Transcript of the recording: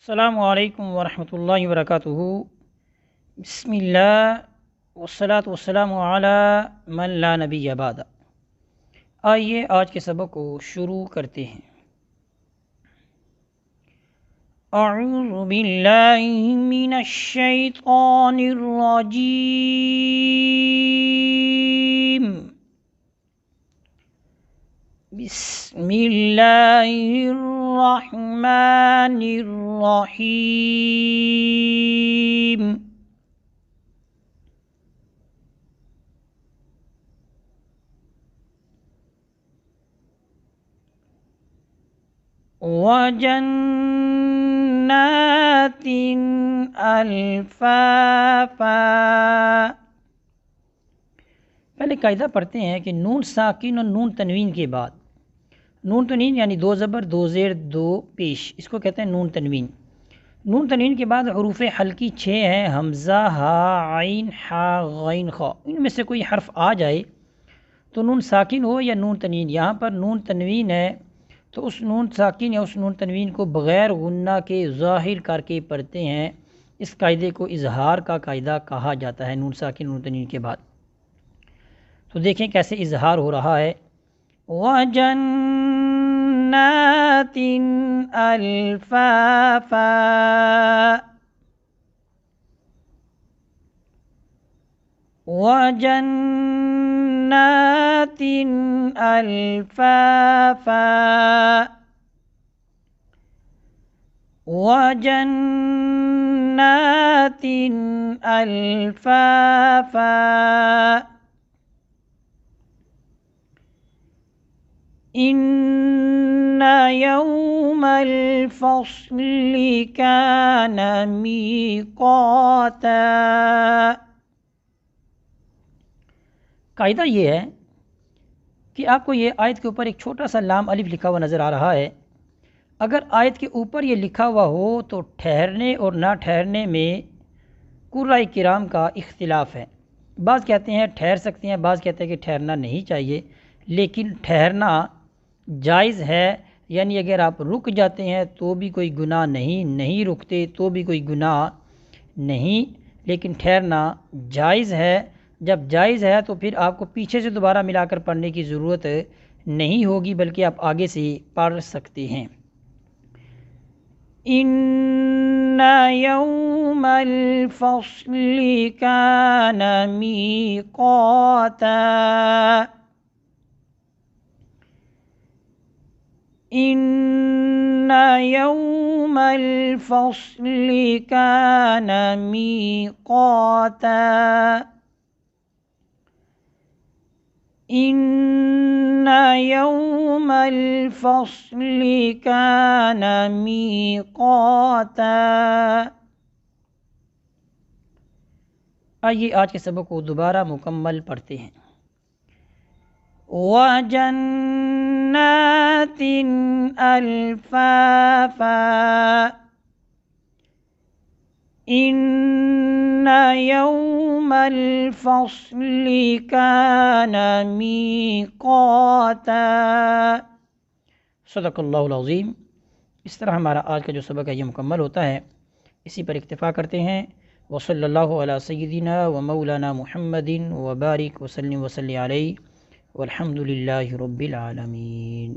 अस्सलामु अलैकुम वरहमतुल्लाहि वबरकातुहू। बिस्मिल्लाह वस्सलातु वस्सलामु अला मन ला नबिय्य बाद। आइए आज के सबक को शुरू करते हैं। अऊज़ु बिल्लाहि मिनश शैतानिर रजीम। बिस्मिल्लाहिर रहमानिर रहीम। वजन्नातिन अल्फाफा। पहले कायदा पढ़ते हैं कि नून साकिन और नून तनवीन के बाद नून तनवीन यानी दो ज़बर दो ज़ेर दो पेश, इसको कहते हैं नून तनवीन। नून तनवीन के बाद हरूफ हल्की 6 हैं, हमज़ा हा आइन हा गैन खा। इनमें से कोई हर्फ आ जाए तो नून साकिन हो या नून तनवीन। यहाँ पर नून तनवीन है तो उस नून साकिन या उस नून तनवीन को बग़ैर गुन्ना के ज़ाहिर करके पढ़ते हैं। इस कायदे को इजहार का कायदा कहा जाता है नून साकिन नून तनवीन के बाद। तो देखें कैसे इजहार हो रहा है। वजन्नातिन अल्फाफा। वजन्नातिन अल्फाफा। वजन्नातिन अल्फाफा। इन्ना यौमल फ़स्लि कान मीक़ाता। कायदा ये है कि आपको ये आयत के ऊपर एक छोटा सा लाम अलिफ लिखा हुआ नज़र आ रहा है। अगर आयत के ऊपर ये लिखा हुआ हो तो ठहरने और ना ठहरने में कुर्रा किराम का इख्तिलाफ़ है। बाज़ कहते हैं ठहर सकते हैं, बाज़ कहते हैं कि ठहरना नहीं चाहिए, लेकिन ठहरना जायज़ है। यानी अगर आप रुक जाते हैं तो भी कोई गुनाह नहीं, नहीं रुकते तो भी कोई गुनाह नहीं, लेकिन ठहरना जायज़ है। जब जायज़ है तो फिर आपको पीछे से दोबारा मिलाकर पढ़ने की ज़रूरत नहीं होगी, बल्कि आप आगे से पढ़ सकते हैं। इन्ना यौमल फ़स्लि कान मीक़ाता। इन्ना यौमल फ़स्लि कान मीक़ाता। इन्ना यौमल फ़स्लि कान मीक़ाता। आइए आज के सबक को दोबारा मुकम्मल पढ़ते हैं। वजन्नातिन अल्फाफा। इन्ना यौमल फ़स्लि कान मीक़ाता। सदक़ल्लाहुल अज़ीम। इस तरह हमारा आज का जो सबक है ये मुकम्मल होता है। इसी पर इक्तिफ़ा करते हैं। वसल्लल्लाहु अला सय्यिदिना व मौलाना मुहम्मदिन व बारिक वसल्लिम वसल्लि अलैहि वल्हम्दुलिल्लाहि रब्बिल आलमीन।